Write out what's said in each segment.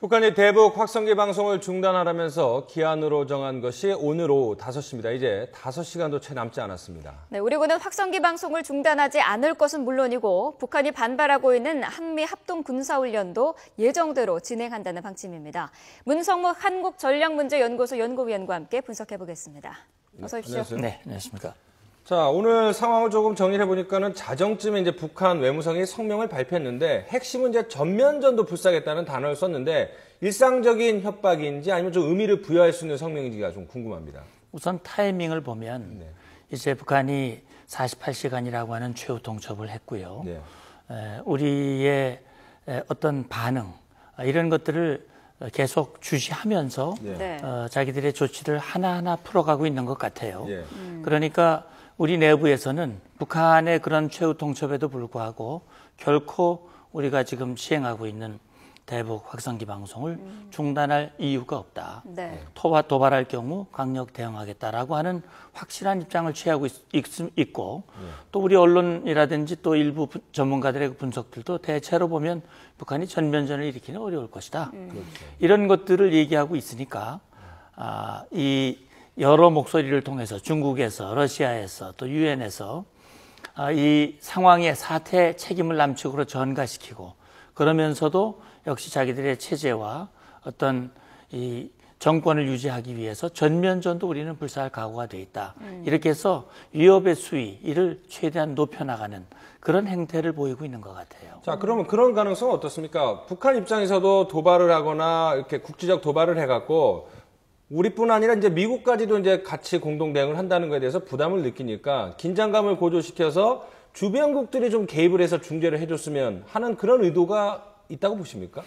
북한이 대북 확성기 방송을 중단하라면서 기한으로 정한 것이 오늘 오후 5시입니다. 이제 5시간도 채 남지 않았습니다. 네, 우리 군은 확성기 방송을 중단하지 않을 것은 물론이고 북한이 반발하고 있는 한미 합동군사훈련도 예정대로 진행한다는 방침입니다. 문성목 한국전략문제연구소 연구위원과 함께 분석해보겠습니다. 어서 오십시오. 안녕하세요. 네, 안녕하십니까. 자, 오늘 상황을 조금 정리해 보니까는 자정쯤에 이제 북한 외무성이 성명을 발표했는데 핵심은 이제 전면전도 불사하겠다는 단어를 썼는데 일상적인 협박인지 아니면 좀 의미를 부여할 수 있는 성명인지가 좀 궁금합니다. 우선 타이밍을 보면 이제 북한이 48시간이라고 하는 최후 통첩을 했고요. 네. 우리의 어떤 반응 이런 것들을 계속 주시하면서 자기들의 조치를 하나하나 풀어가고 있는 것 같아요. 그러니까 우리 내부에서는 북한의 그런 최후 통첩에도 불구하고 결코 우리가 지금 시행하고 있는 대북 확성기 방송을 중단할 이유가 없다. 도발할 경우 강력 대응하겠다라고 하는 확실한 입장을 취하고 있고 또 우리 언론이라든지 또 일부 전문가들의 분석들도 대체로 보면 북한이 전면전을 일으키는 어려울 것이다. 이런 것들을 얘기하고 있으니까 이 여러 목소리를 통해서 중국에서 러시아에서 또 유엔에서 이 상황의 사태 책임을 남측으로 전가시키고 그러면서도 역시 자기들의 체제와 어떤 이 정권을 유지하기 위해서 전면전도 우리는 불사할 각오가 돼 있다. 이렇게 해서 위협의 수위 이를 최대한 높여나가는 그런 행태를 보이고 있는 것 같아요. 자, 그러면 그런 가능성은 어떻습니까? 북한 입장에서도 도발을 하거나 이렇게 국지적 도발을 해갖고 우리뿐 아니라 이제 미국까지도 이제 같이 공동 대응을 한다는 것에 대해서 부담을 느끼니까 긴장감을 고조시켜서 주변국들이 좀 개입을 해서 중재를 해줬으면 하는 그런 의도가 있다고 보십니까?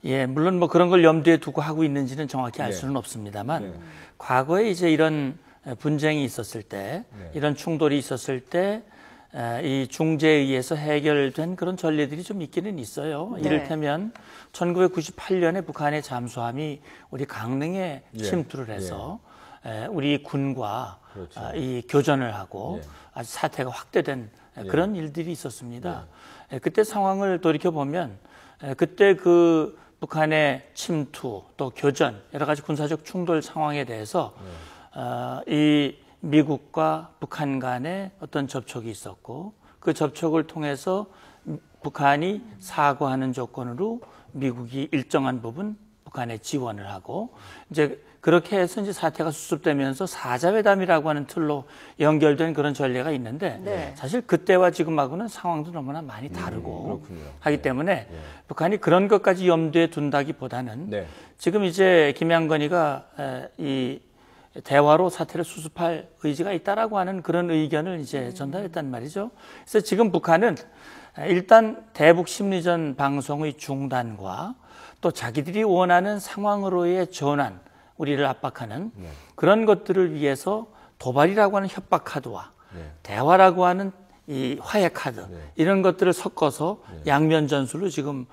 예, 물론 뭐 그런 걸 염두에 두고 하고 있는지는 정확히 알 수는 없습니다만 과거에 이제 이런 분쟁이 있었을 때, 이런 충돌이 있었을 때 이 중재에 의해서 해결된 그런 전례들이 좀 있기는 있어요. 이를테면 1998년에 북한의 잠수함이 우리 강릉에 침투를 해서 우리 군과 이 교전을 하고 아주 사태가 확대된 그런 일들이 있었습니다. 그때 상황을 돌이켜보면 그때 그 북한의 침투 또 교전 여러 가지 군사적 충돌 상황에 대해서 이 미국과 북한 간의 어떤 접촉이 있었고 그 접촉을 통해서 북한이 사과하는 조건으로 미국이 일정한 부분 북한에 지원을 하고 이제 그렇게 해서 이제 사태가 수습되면서 사자회담이라고 하는 틀로 연결된 그런 전례가 있는데 사실 그때와 지금하고는 상황도 너무나 많이 다르고 하기 때문에 북한이 그런 것까지 염두에 둔다기보다는 지금 이제 김양건이가 이 대화로 사태를 수습할 의지가 있다라고 하는 그런 의견을 이제 전달했단 말이죠. 그래서 지금 북한은 일단 대북 심리전 방송의 중단과 또 자기들이 원하는 상황으로의 전환, 우리를 압박하는 그런 것들을 위해서 도발이라고 하는 협박 카드와 대화라고 하는 이 화해 카드 이런 것들을 섞어서 양면 전술로 지금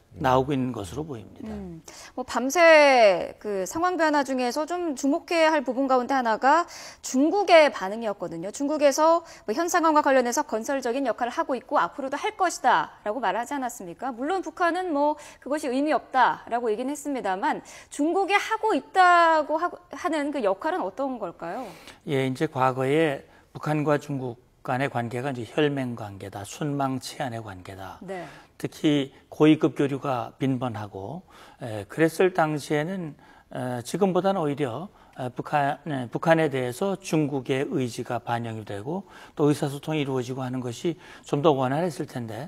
나오고 있는 것으로 보입니다. 뭐 밤새 그 상황 변화 중에서 좀 주목해야 할 부분 가운데 하나가 중국의 반응이었거든요. 중국에서 뭐 현 상황과 관련해서 건설적인 역할을 하고 있고 앞으로도 할 것이다라고 말하지 않았습니까? 물론 북한은 뭐 그것이 의미 없다라고 얘기는 했습니다만 중국이 하고 있다고 하는 그 역할은 어떤 걸까요? 예, 이제 과거에 북한과 중국 간의 관계가 이제 혈맹 관계다, 순망치안의 관계다. 특히 고위급 교류가 빈번하고 그랬을 당시에는 지금보다는 오히려 북한에 대해서 중국의 의지가 반영이 되고 또 의사소통이 이루어지고 하는 것이 좀 더 원활했을 텐데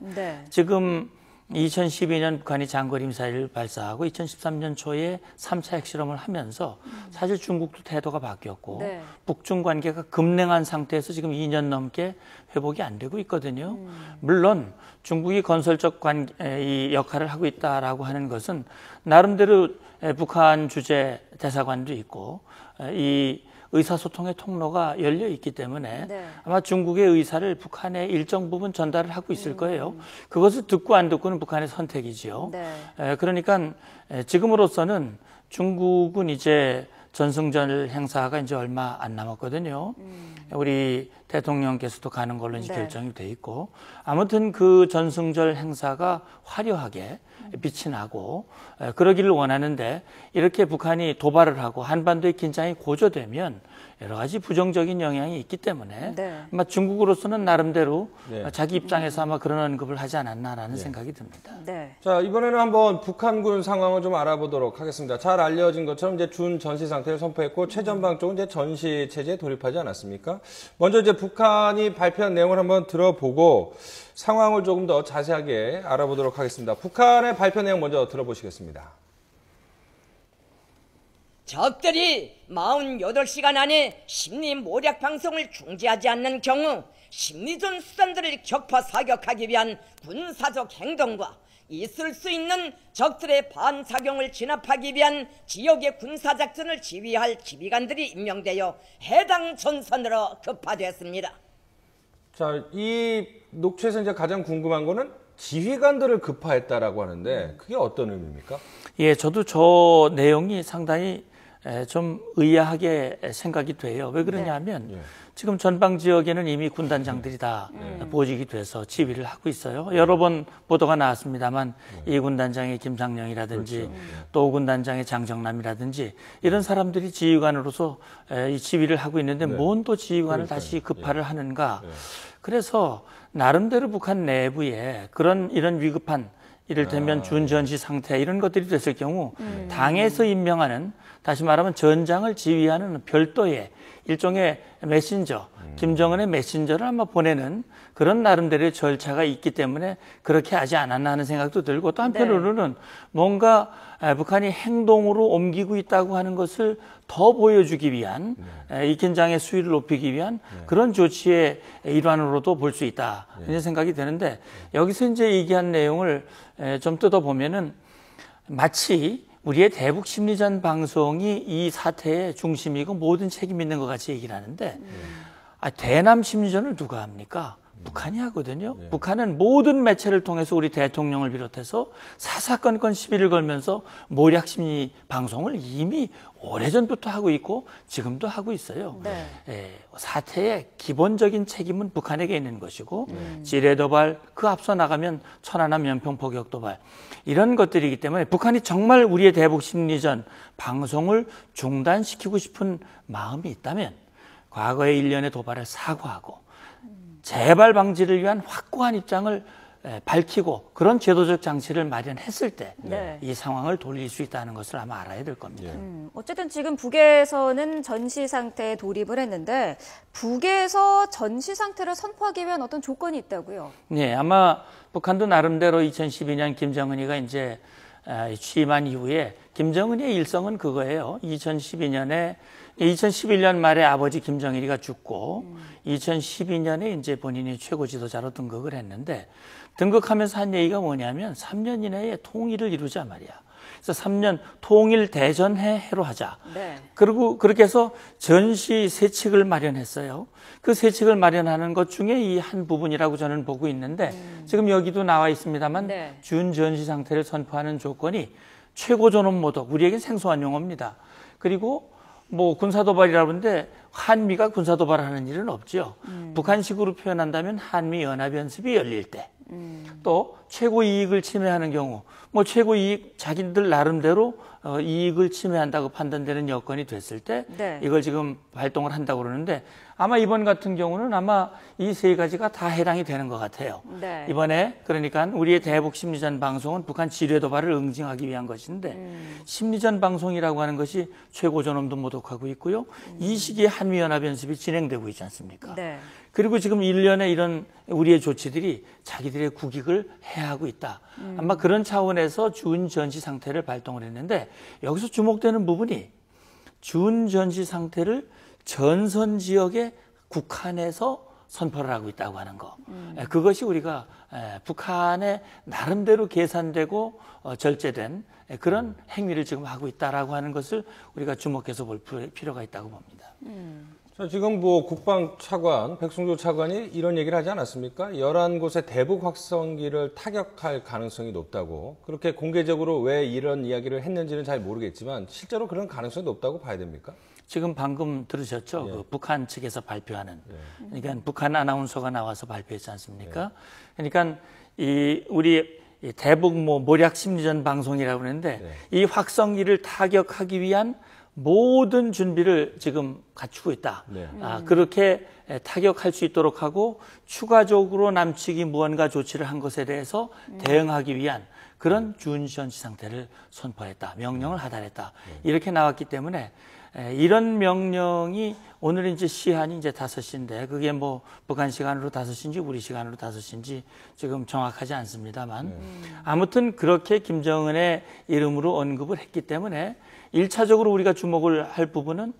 지금 2012년 북한이 장거리 미사일을 발사하고 2013년 초에 3차 핵실험을 하면서 사실 중국도 태도가 바뀌었고 북중 관계가 급냉한 상태에서 지금 2년 넘게 회복이 안 되고 있거든요. 물론 중국이 건설적 이 역할을 하고 있다라고 하는 것은 나름대로 북한 주재 대사관도 있고 이 의사소통의 통로가 열려 있기 때문에 아마 중국의 의사를 북한에 일정 부분 전달을 하고 있을 거예요. 그것을 듣고 안 듣고는 북한의 선택이지요. 그러니까 지금으로서는 중국은 이제 전승절 행사가 이제 얼마 안 남았거든요. 우리 대통령께서도 가는 걸로 이제 네. 결정이 돼 있고, 아무튼 그 전승절 행사가 화려하게 빛이 나고 그러기를 원하는데, 이렇게 북한이 도발을 하고 한반도의 긴장이 고조되면 여러 가지 부정적인 영향이 있기 때문에 네. 아마 중국으로서는 나름대로 네. 자기 입장에서 아마 그런 언급을 하지 않았나라는 생각이 듭니다. 네. 자, 이번에는 한번 북한군 상황을 좀 알아보도록 하겠습니다. 잘 알려진 것처럼 이제 준 전시 상태를 선포했고, 최전방 쪽은 이제 전시 체제에 돌입하지 않았습니까? 먼저 이제 북한이 발표한 내용을 한번 들어보고 상황을 조금 더 자세하게 알아보도록 하겠습니다. 북한의 발표 내용 먼저 들어보시겠습니다. 적들이 48시간 안에 심리 모략 방송을 중지하지 않는 경우 심리전 수단들을 격파 사격하기 위한 군사적 행동과 있을 수 있는 적들의 반작용을 진압하기 위한 지역의 군사작전을 지휘할 지휘관들이 임명되어 해당 전선으로 급파됐습니다. 자, 이 녹취에서 이제 가장 궁금한 거는 지휘관들을 급파했다라고 하는데 그게 어떤 의미입니까? 예, 저도 저 내용이 상당히 좀 의아하게 생각이 돼요. 왜 그러냐면 네. 지금 전방 지역에는 이미 군단장들이 다 보직이 돼서 지휘를 하고 있어요. 여러 번 보도가 나왔습니다만 이 군단장의 김상령이라든지 또 군단장의 장정남이라든지 이런 사람들이 지휘관으로서 이 지휘를 하고 있는데 뭔 또 지휘관을 다시 급파를 하는가. 그래서 나름대로 북한 내부에 이런 위급한 이를테면 준전시 상태 이런 것들이 됐을 경우 당에서 임명하는, 다시 말하면 전장을 지휘하는 별도의 일종의 메신저, 김정은의 메신저를 아마 보내는 그런 나름대로의 절차가 있기 때문에 그렇게 하지 않았나 하는 생각도 들고, 또 한편으로는 뭔가 북한이 행동으로 옮기고 있다고 하는 것을 더 보여주기 위한, 이 긴장의 수위를 높이기 위한 그런 조치의 일환으로도 볼 수 있다 이런 생각이 드는데, 여기서 이제 얘기한 내용을 좀 뜯어보면은 마치 우리의 대북 심리전 방송이 이 사태의 중심이고 모든 책임 있는 것 같이 얘기를 하는데, 대남 심리전을 누가 합니까? 북한이 하거든요. 북한은 모든 매체를 통해서 우리 대통령을 비롯해서 사사건건 시비를 걸면서 모략 심리 방송을 이미 오래전부터 하고 있고 지금도 하고 있어요. 사태의 기본적인 책임은 북한에게 있는 것이고, 지뢰 도발, 그 앞서 나가면 천안함 연평 포격 도발, 이런 것들이기 때문에 북한이 정말 우리의 대북 심리전 방송을 중단시키고 싶은 마음이 있다면 과거의 일련의 도발을 사과하고 재발 방지를 위한 확고한 입장을 밝히고 그런 제도적 장치를 마련했을 때 이 상황을 돌릴 수 있다는 것을 아마 알아야 될 겁니다. 어쨌든 지금 북에서는 전시 상태에 돌입을 했는데, 북에서 전시 상태를 선포하기 위한 어떤 조건이 있다고요? 네, 아마 북한도 나름대로 2012년 김정은이가 이제 취임한 이후에 김정은의 일성은 그거예요. 2011년 말에 아버지 김정일이가 죽고 2012년에 이제 본인이 최고 지도자로 등극을 했는데, 등극하면서 한 얘기가 뭐냐면 3년 이내에 통일을 이루자 말이야. 그래서 3년 통일 대전해 해로 하자. 그리고 그렇게 해서 전시 세칙을 마련했어요. 그 세칙을 마련하는 것 중에 이 한 부분이라고 저는 보고 있는데, 지금 여기도 나와 있습니다만 준전시 상태를 선포하는 조건이 최고 존엄 모독, 우리에겐 생소한 용어입니다. 그리고 뭐 군사도발이라고 하는데 한미가 군사도발하는 일은 없죠. 북한식으로 표현한다면 한미연합연습이 열릴 때, 또 최고 이익을 침해하는 경우, 뭐 최고 이익 자기들 나름대로 이익을 침해한다고 판단되는 여건이 됐을 때 이걸 지금 발동을 한다고 그러는데, 아마 이번 같은 경우는 아마 이 세 가지가 다 해당이 되는 것 같아요. 이번에 그러니까 우리의 대북 심리전 방송은 북한 지뢰 도발을 응징하기 위한 것인데, 심리전 방송이라고 하는 것이 최고 존엄도 모독하고 있고요. 이 시기에 한미연합연습이 진행되고 있지 않습니까? 그리고 지금 일련의 이런 우리의 조치들이 자기들의 국익을 해하고 있다. 아마 그런 차원에서 준전시 상태를 발동을 했는데, 여기서 주목되는 부분이 준전시 상태를 전선 지역의 국한에서 선포를 하고 있다고 하는 거. 그것이 우리가 북한의 나름대로 계산되고 절제된 그런 행위를 지금 하고 있다라고 하는 것을 우리가 주목해서 볼 필요가 있다고 봅니다. 자, 지금 뭐 국방차관, 백승조 차관이 이런 얘기를 하지 않았습니까? 11곳의 대북 확성기를 타격할 가능성이 높다고. 그렇게 공개적으로 왜 이런 이야기를 했는지는 잘 모르겠지만 실제로 그런 가능성이 높다고 봐야 됩니까? 지금 방금 들으셨죠? 예. 그 북한 측에서 발표하는. 그러니까 북한 아나운서가 나와서 발표했지 않습니까? 그러니까 우리 대북 모략 심리전 방송이라고 그러는데 이 확성기를 타격하기 위한 모든 준비를 지금 갖추고 있다. 네. 그렇게 타격할 수 있도록 하고 추가적으로 남측이 무언가 조치를 한 것에 대해서 대응하기 위한 그런 준시현시 상태를 선포했다. 명령을 하달했다. 이렇게 나왔기 때문에 이런 명령이 오늘 이제 시한이 이제 5시인데 그게 뭐 북한 시간으로 5시인지 우리 시간으로 5시인지 지금 정확하지 않습니다만 아무튼 그렇게 김정은의 이름으로 언급을 했기 때문에 1차적으로 우리가 주목을 할 부분은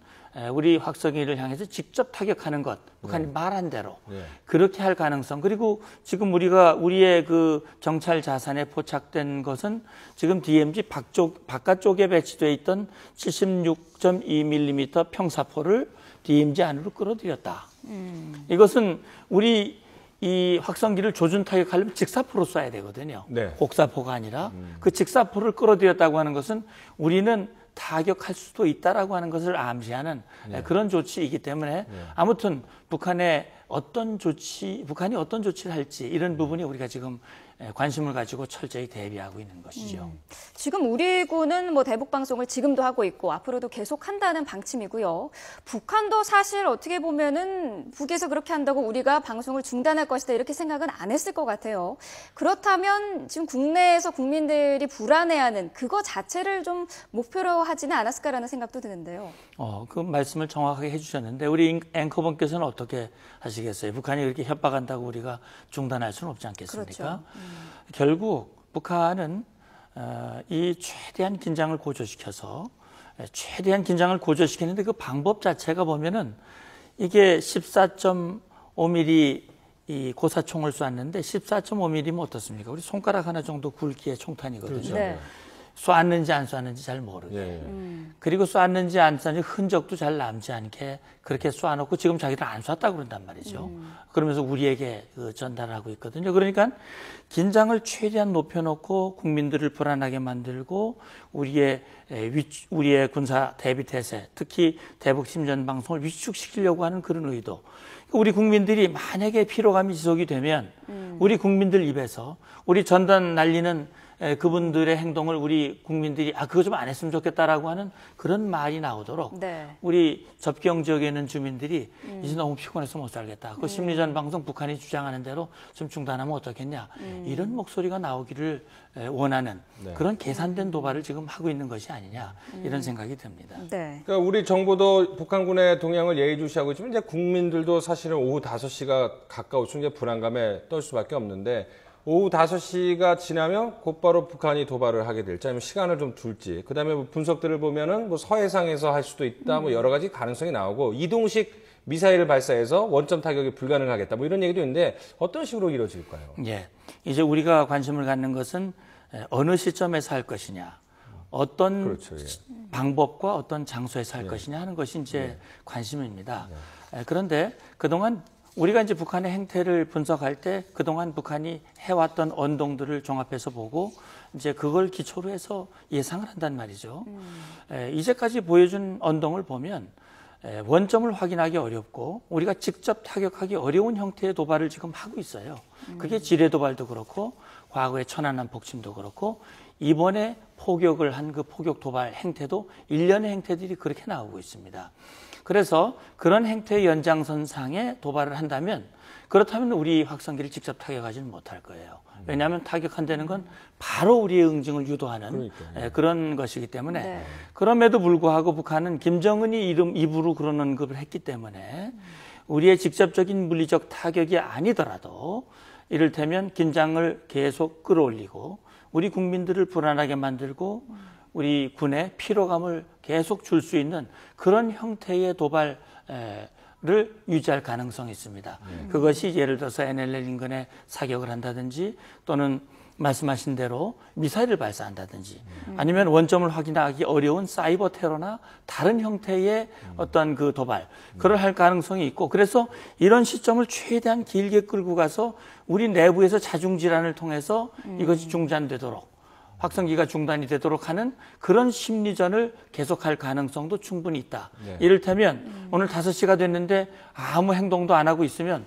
우리 확성기를 향해서 직접 타격하는 것, 북한이 말한 대로 그렇게 할 가능성. 그리고 지금 우리의 그 정찰 자산에 포착된 것은 지금 DMZ 바깥쪽에 배치되어 있던 76.2mm 평사포를 DMZ 안으로 끌어들였다. 이것은 우리 이 확성기를 조준 타격하려면 직사포로 쏴야 되거든요. 네. 곡사포가 아니라 그 직사포를 끌어들였다고 하는 것은 우리는 타격할 수도 있다라고 하는 것을 암시하는 그런 조치이기 때문에 아무튼 북한이 어떤 조치를 할지 이런 부분이 우리가 지금 관심을 가지고 철저히 대비하고 있는 것이죠. 지금 우리 군은 뭐 대북 방송을 지금도 하고 있고 앞으로도 계속 한다는 방침이고요. 북한도 사실 어떻게 보면은 북에서 그렇게 한다고 우리가 방송을 중단할 것이다 이렇게 생각은 안 했을 것 같아요. 그렇다면 지금 국내에서 국민들이 불안해하는 그거 자체를 좀 목표로 하지는 않았을까라는 생각도 드는데요. 그 말씀을 정확하게 해주셨는데 우리 앵커분께서는 어떻게 하시겠어요? 북한이 그렇게 협박한다고 우리가 중단할 수는 없지 않겠습니까? 그렇죠. 결국 북한은 이 최대한 긴장을 고조시켜서 최대한 긴장을 고조시키는데 그 방법 자체가 보면은 이게 14.5mm 이 고사총을 쐈는데 14.5mm면 어떻습니까? 우리 손가락 하나 정도 굵기의 총탄이거든요. 그렇죠. 네. 쐈는지 안 쐈는지 잘 모르게. 그리고 쐈는지 안 쐈는지 흔적도 잘 남지 않게 그렇게 쏴놓고 지금 자기들 안 쐈다고 그런단 말이죠. 그러면서 우리에게 전달하고 있거든요. 그러니까 긴장을 최대한 높여놓고 국민들을 불안하게 만들고 우리의 군사 대비태세, 특히 대북 심전 방송을 위축시키려고 하는 그런 의도. 우리 국민들이 만약에 피로감이 지속이 되면 우리 국민들 입에서 우리 전단 날리는 그분들의 행동을 우리 국민들이 그거 좀 안 했으면 좋겠다라고 하는 그런 말이 나오도록 우리 접경 지역에 있는 주민들이 이제 너무 피곤해서 못 살겠다. 그 심리전 방송 북한이 주장하는 대로 좀 중단하면 어떻겠냐. 이런 목소리가 나오기를 원하는 그런 계산된 도발을 지금 하고 있는 것이 아니냐 이런 생각이 듭니다. 네. 그러니까 우리 정부도 북한군의 동향을 예의주시하고 있지만 이제 국민들도 사실은 오후 5시가 가까울수록 이제 불안감에 떨 수밖에 없는데 오후 5시가 지나면 곧바로 북한이 도발을 하게 될지 아니면 시간을 좀 둘지 그다음에 뭐 분석들을 보면은 뭐 서해상에서 할 수도 있다 뭐 여러 가지 가능성이 나오고 이동식 미사일을 발사해서 원점 타격이 불가능하겠다 뭐 이런 얘기도 있는데 어떤 식으로 이루어질까요? 예. 이제 우리가 관심을 갖는 것은 어느 시점에서 할 것이냐. 어떤 그렇죠, 방법과 어떤 장소에서 할 것이냐 하는 것이 이제 관심입니다. 그런데 그동안 우리가 이제 북한의 행태를 분석할 때 그동안 북한이 해왔던 언동들을 종합해서 보고 이제 그걸 기초로 해서 예상을 한단 말이죠. 이제까지 보여준 언동을 보면 원점을 확인하기 어렵고 우리가 직접 타격하기 어려운 형태의 도발을 지금 하고 있어요. 그게 지뢰 도발도 그렇고 과거의 천안함 폭침도 그렇고 이번에 포격을 한 그 포격 도발 행태도 일련의 행태들이 그렇게 나오고 있습니다. 그래서 그런 행태의 연장선상에 도발을 한다면 그렇다면 우리 확성기를 직접 타격하지는 못할 거예요. 왜냐하면 타격한다는 건 바로 우리의 응징을 유도하는 그런 것이기 때문에 그럼에도 불구하고 북한은 김정은이 입으로 그런 언급을 했기 때문에 우리의 직접적인 물리적 타격이 아니더라도 이를테면 긴장을 계속 끌어올리고 우리 국민들을 불안하게 만들고 우리 군의 피로감을 계속 줄 수 있는 그런 형태의 도발을 유지할 가능성이 있습니다. 그것이 예를 들어서 NLL 인근에 사격을 한다든지 또는 말씀하신 대로 미사일을 발사한다든지 아니면 원점을 확인하기 어려운 사이버 테러나 다른 형태의 어떤 그 도발, 그럴 할 가능성이 있고, 그래서 이런 시점을 최대한 길게 끌고 가서 우리 내부에서 자중질환을 통해서 이것이 중단되도록, 확성기가 중단이 되도록 하는 그런 심리전을 계속할 가능성도 충분히 있다. 네. 이를테면 오늘 5시가 됐는데 아무 행동도 안 하고 있으면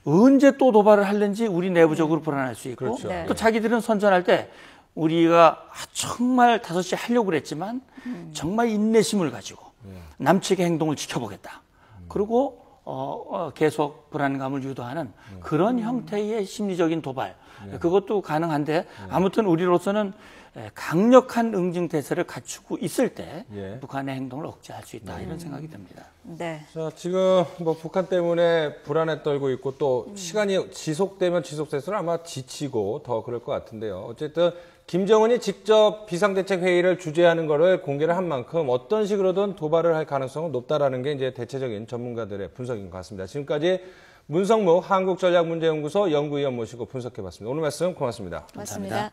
언제 또 도발을 할는지 우리 내부적으로 불안할 수 있고, 그렇죠. 네. 또 자기들은 선전할 때 우리가 정말 5시에 하려고 그랬지만 정말 인내심을 가지고 남측의 행동을 지켜보겠다. 그리고 계속 불안감을 유도하는 그런 형태의 심리적인 도발, 그것도 가능한데, 아무튼 우리로서는 강력한 응징 대세를 갖추고 있을 때 예. 북한의 행동을 억제할 수 있다, 이런 생각이 듭니다. 네. 자, 지금 뭐 북한 때문에 불안에 떨고 있고 또 시간이 지속되면 지속될수록 아마 지치고 더 그럴 것 같은데요. 어쨌든 김정은이 직접 비상대책회의를 주재하는 거를 공개를 한 만큼 어떤 식으로든 도발을 할 가능성은 높다라는 게 이제 대체적인 전문가들의 분석인 것 같습니다. 지금까지 문성무 한국전략문제연구소 연구위원 모시고 분석해봤습니다. 오늘 말씀 고맙습니다. 고맙습니다.